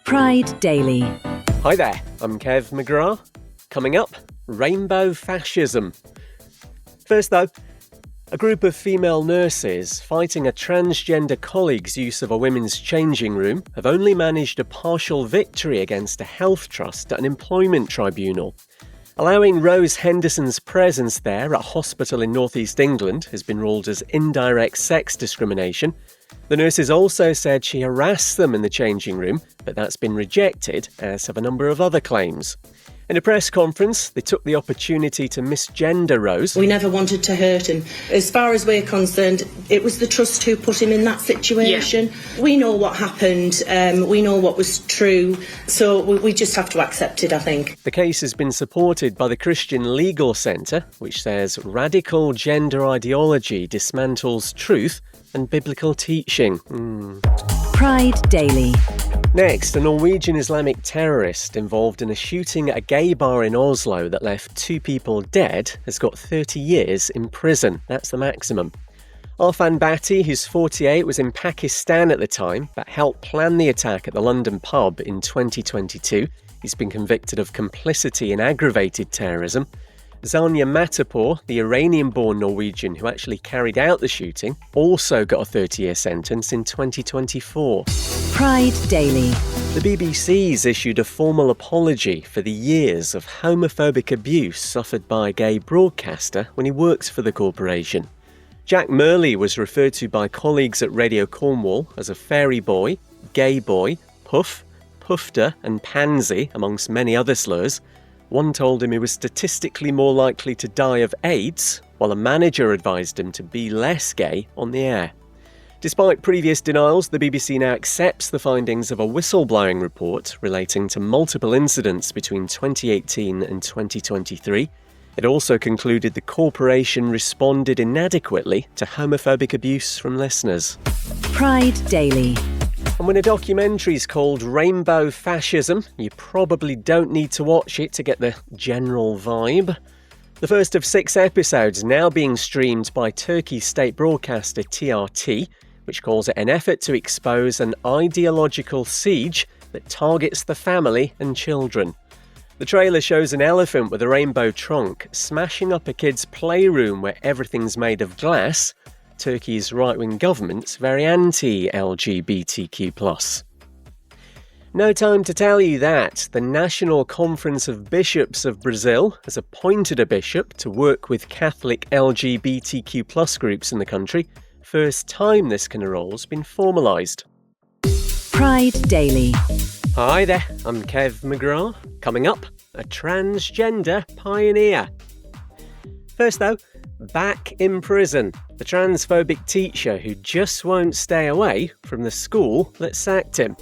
Pride Daily. Hi there, I'm Kev McGrath. Coming up, rainbow fascism. First though, a group of female nurses fighting a transgender colleague's use of a women's changing room have only managed a partial victory against a health trust at an employment tribunal. Allowing Rose Henderson's presence there at a hospital in northeast England has been ruled as indirect sex discrimination. The nurses also said she harassed them in the changing room, but that's been rejected, as have a number of other claims. In a press conference, they took the opportunity to misgender Rose. We never wanted to hurt him. As far as we're concerned, it was the trust who put him in that situation. Yeah. We know what happened, we know what was true, so we just have to accept it, I think. The case has been supported by the Christian Legal Centre, which says radical gender ideology dismantles truth and biblical teaching. Pride Daily. Next, a Norwegian Islamic terrorist involved in a shooting at a gay bar in Oslo that left 2 people dead has got 30 years in prison. That's the maximum. Arfan Bhatti, who's 48, was in Pakistan at the time, but helped plan the attack at the London pub in 2022. He's been convicted of complicity in aggravated terrorism. Zanya Matapur, the Iranian-born Norwegian who actually carried out the shooting, also got a 30-year sentence in 2024. Pride Daily. The BBC's issued a formal apology for the years of homophobic abuse suffered by a gay broadcaster when he worked for the corporation. Jack Murley was referred to by colleagues at Radio Cornwall as a fairy boy, gay boy, puff, pufter and pansy, amongst many other slurs. One told him he was statistically more likely to die of AIDS, while a manager advised him to be less gay on the air. Despite previous denials, the BBC now accepts the findings of a whistleblowing report relating to multiple incidents between 2018 and 2023. It also concluded the corporation responded inadequately to homophobic abuse from listeners. Pride Daily. And when a documentary's called Rainbow Fascism, you probably don't need to watch it to get the general vibe. The first of 6 episodes now being streamed by Turkey's state broadcaster TRT, which calls it an effort to expose an ideological siege that targets the family and children. The trailer shows an elephant with a rainbow trunk smashing up a kid's playroom where everything's made of glass. Turkey's right-wing government's very anti-LGBTQ+. No time to tell you that the National Conference of Bishops of Brazil has appointed a bishop to work with Catholic LGBTQ+ groups in the country. First time this kind of role's been formalised. Pride Daily. Hi there, I'm Kev McGrath. Coming up, a transgender pioneer. First though, back in prison. The transphobic teacher who just won't stay away from the school that sacked him.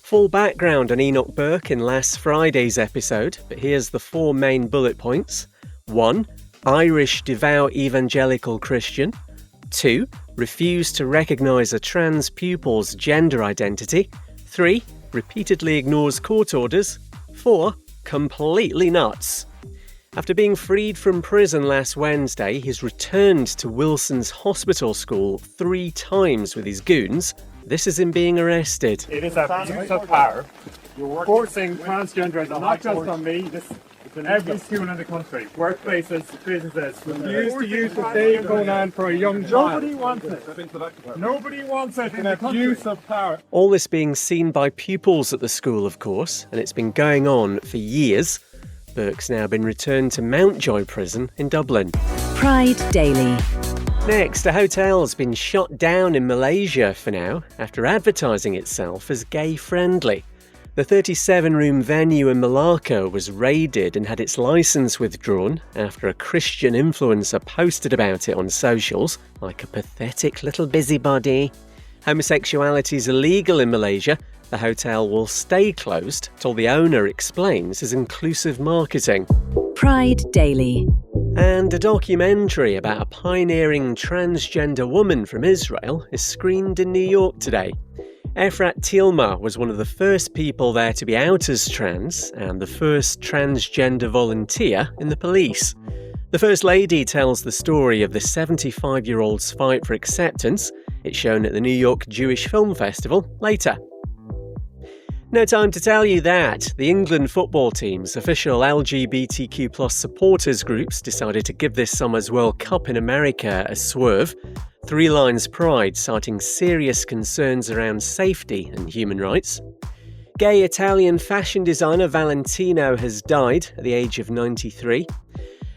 Full background on Enoch Burke in last Friday's episode, but here's the 4 main bullet points. 1. Irish devout evangelical Christian. 2. Refused to recognise a trans pupil's gender identity. 3. Repeatedly ignores court orders. 4. Completely nuts. After being freed from prison last Wednesday, he's returned to Wilson's hospital school 3 times with his goons. This is him being arrested. It is abuse of power. You're forcing transgenderism, not just on me, this is in every school in the country, workplaces, businesses. Refuse to use the same pronoun for a young child. Nobody wants it. Nobody wants it in the country. Abuse of power. All this being seen by pupils at the school, of course, and it's been going on for years. Burke's now been returned to Mountjoy Prison in Dublin. Pride Daily. Next, a hotel's been shut down in Malaysia for now after advertising itself as gay-friendly. The 37-room venue in Malacca was raided and had its licence withdrawn after a Christian influencer posted about it on socials, like a pathetic little busybody. Homosexuality is illegal in Malaysia. The hotel will stay closed till the owner explains his inclusive marketing. Pride Daily. And a documentary about a pioneering transgender woman from Israel is screened in New York today. Efrat Tilma was one of the first people there to be out as trans and the first transgender volunteer in the police. The First Lady tells the story of the 75-year-old's fight for acceptance. It's shown at the New York Jewish Film Festival later. No time to tell you that the England football team's official LGBTQ+ supporters groups decided to give this summer's World Cup in America a swerve. Three Lions Pride citing serious concerns around safety and human rights. Gay Italian fashion designer Valentino has died at the age of 93.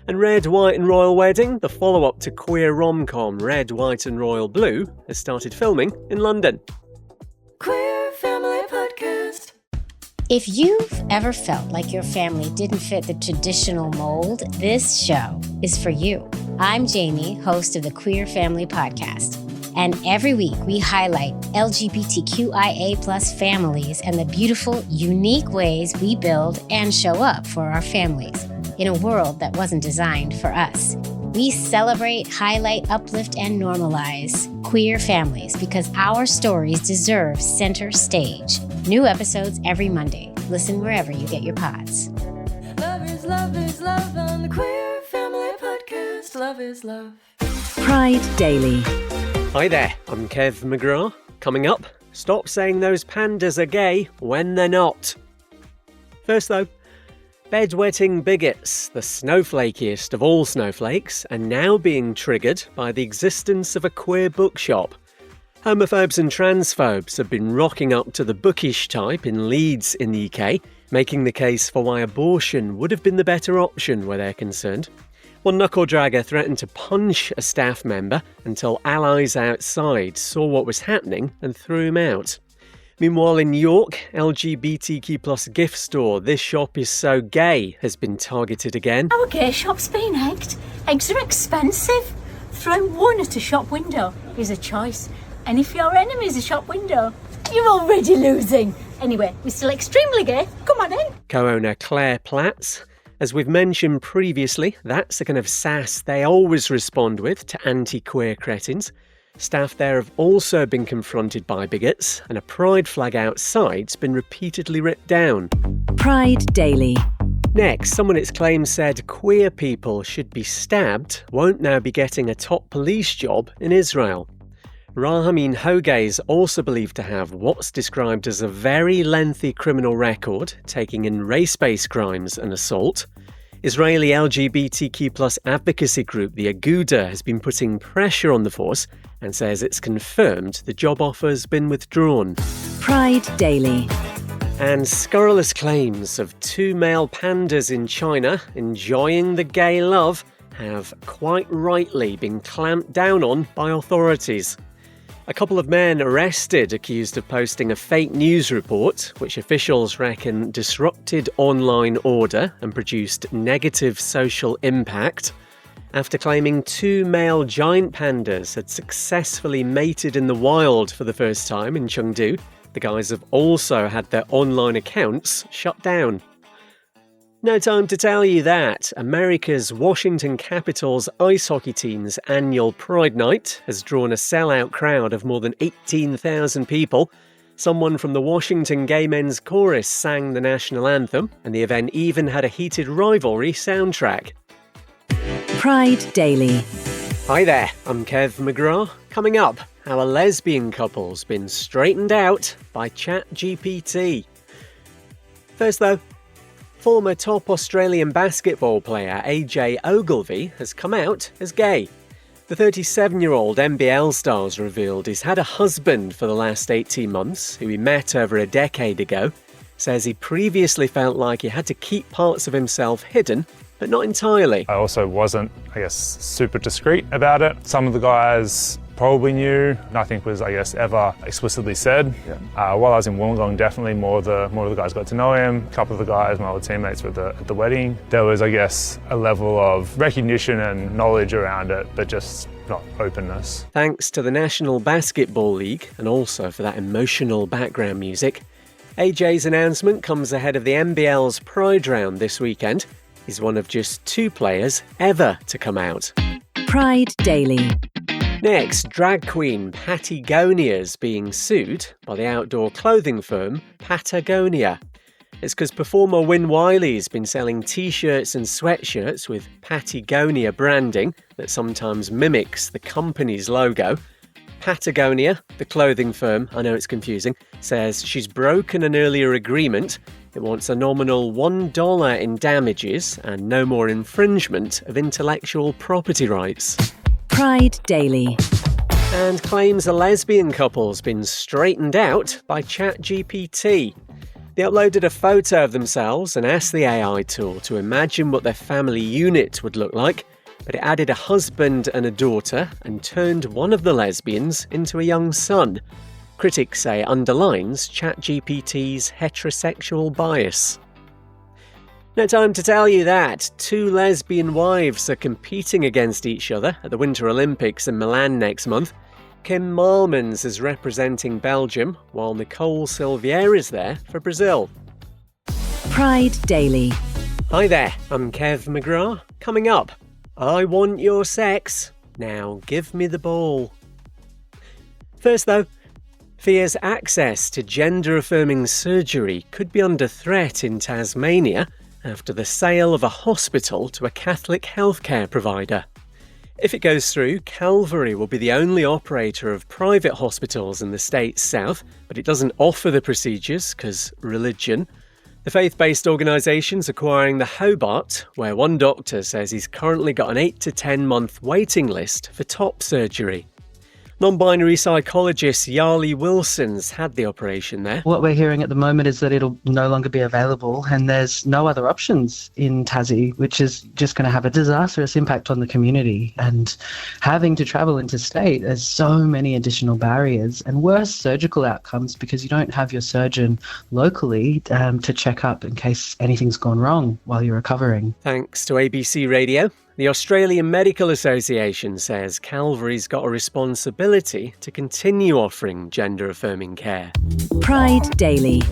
And Red, White and Royal Wedding, the follow-up to queer rom-com Red, White and Royal Blue, has started filming in London. Queer Family Podcast. If you've ever felt like your family didn't fit the traditional mold, this show is for you. I'm Jamie, host of the Queer Family Podcast. And every week we highlight LGBTQIA+ families and the beautiful, unique ways we build and show up for our families in a world that wasn't designed for us. We celebrate, highlight, uplift, and normalize queer families because our stories deserve center stage. New episodes every Monday. Listen wherever you get your pods. Love is love on the Queer Family Podcast. Love is love. Pride Daily. Hi there, I'm Kev McGrath. Coming up, stop saying those pandas are gay when they're not. First though, bedwetting bigots, the snowflakiest of all snowflakes, are now being triggered by the existence of a queer bookshop. Homophobes and transphobes have been rocking up to the bookish type in Leeds in the UK, making the case for why abortion would have been the better option where they're concerned. One knuckle-dragger threatened to punch a staff member until allies outside saw what was happening and threw him out. Meanwhile, in York, LGBTQ+ gift store This Shop Is So Gay has been targeted again. Our gay shop's been egged. Eggs are expensive. Throw one at a shop window is a choice. And if your enemy's a shop window, you're already losing. Anyway, we're still extremely gay. Come on in. Co-owner Claire Platts. As we've mentioned previously, that's the kind of sass they always respond with to anti-queer cretins. Staff there have also been confronted by bigots, and a pride flag outside's been repeatedly ripped down. Pride Daily. Next, someone it's claimed said queer people should be stabbed won't now be getting a top police job in Israel. Rahamin Hogay is also believed to have what's described as a very lengthy criminal record, taking in race-based crimes and assault. Israeli LGBTQ+ advocacy group the Aguda has been putting pressure on the force and says it's confirmed the job offer's been withdrawn. Pride Daily. And scurrilous claims of two male pandas in China enjoying the gay love have quite rightly been clamped down on by authorities. A couple of men arrested accused of posting a fake news report, which officials reckon disrupted online order and produced negative social impact. After claiming two male giant pandas had successfully mated in the wild for the first time in Chengdu, the guys have also had their online accounts shut down. No time to tell you that America's Washington Capitals ice hockey team's annual Pride Night has drawn a sellout crowd of more than 18,000 people. Someone from the Washington Gay Men's Chorus sang the national anthem, and the event even had a heated rivalry soundtrack. Pride Daily. Hi there, I'm Kev McGrath. Coming up, how a lesbian couple's been straightened out by ChatGPT. First though, former top Australian basketball player AJ Ogilvy has come out as gay. The 37-year-old NBL star's revealed he's had a husband for the last 18 months, who he met over a decade ago. Says he previously felt like he had to keep parts of himself hidden, but not entirely. I also wasn't, super discreet about it. Some of the guys probably knew. Nothing was, ever explicitly said. While I was in Wollongong, definitely more of the guys got to know him. A couple of the guys, my other teammates, were at the wedding. There was, a level of recognition and knowledge around it, but just not openness. Thanks to the National Basketball League, and also for that emotional background music, AJ's announcement comes ahead of the NBL's Pride Round this weekend. He's one of just two players ever to come out. Pride Daily. Next, drag queen Patagonia's being sued by the outdoor clothing firm Patagonia. It's because performer Wyn Wiley's been selling t-shirts and sweatshirts with Patagonia branding that sometimes mimics the company's logo. Patagonia, the clothing firm, I know it's confusing, says she's broken an earlier agreement. It wants a nominal $1 in damages and no more infringement of intellectual property rights. Pride Daily. And claims a lesbian couple's been straightened out by ChatGPT. They uploaded a photo of themselves and asked the AI tool to imagine what their family unit would look like, but it added a husband and a daughter and turned one of the lesbians into a young son. Critics say it underlines ChatGPT's heterosexual bias. No time to tell you that. 2 lesbian wives are competing against each other at the Winter Olympics in Milan next month. Kim Malmens is representing Belgium, while Nicole Silvier is there for Brazil. Pride Daily. Hi there, I'm Kev McGrath. Coming up, I want your sex. Now give me the ball. First though, fears access to gender-affirming surgery could be under threat in Tasmania after the sale of a hospital to a Catholic healthcare provider. If it goes through, Calvary will be the only operator of private hospitals in the state's south, but it doesn't offer the procedures because religion. The faith-based organisation's acquiring the Hobart, where one doctor says he's currently got an 8 to 10 month waiting list for top surgery. Non-binary psychologist Yarly Wilson's had the operation there. What we're hearing at the moment is that it'll no longer be available and there's no other options in Tassie, which is just going to have a disastrous impact on the community. And having to travel interstate, there's so many additional barriers and worse surgical outcomes because you don't have your surgeon locally to check up in case anything's gone wrong while you're recovering. Thanks to ABC Radio. The Australian Medical Association says Calvary's got a responsibility to continue offering gender-affirming care. Pride Daily.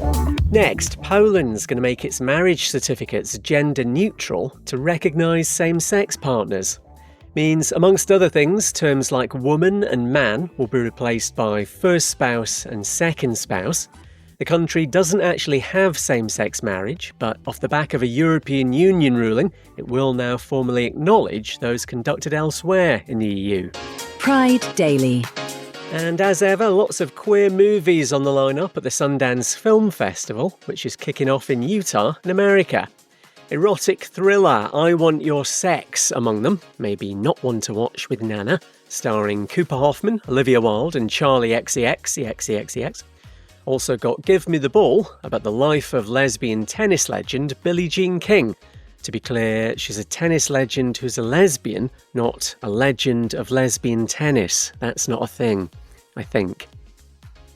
Next, Poland's going to make its marriage certificates gender-neutral to recognise same-sex partners. Means, amongst other things, terms like woman and man will be replaced by first spouse and second spouse. The country doesn't actually have same-sex marriage, but off the back of a European Union ruling, it will now formally acknowledge those conducted elsewhere in the EU. Pride Daily. And as ever, lots of queer movies on the lineup at the Sundance Film Festival, which is kicking off in Utah in America. Erotic thriller I Want Your Sex among them, maybe not one to watch with Nana, starring Cooper Hoffman, Olivia Wilde and Charlie XCX. Also got Give Me the Ball, about the life of lesbian tennis legend Billie Jean King. To be clear, she's a tennis legend who's a lesbian, not a legend of lesbian tennis. That's not a thing, I think.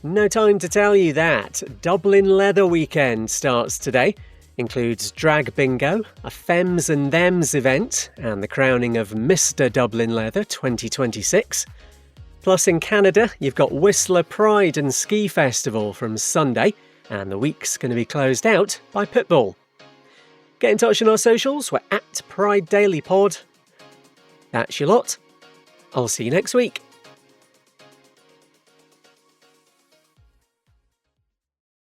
No time to tell you that. Dublin Leather Weekend starts today. Includes drag bingo, a Femmes and Thems event, and the crowning of Mr. Dublin Leather 2026. Plus in Canada, you've got Whistler Pride and Ski Festival from Sunday, and the week's going to be closed out by Pitbull. Get in touch on our socials, we're at Pride Daily Pod. That's your lot. I'll see you next week.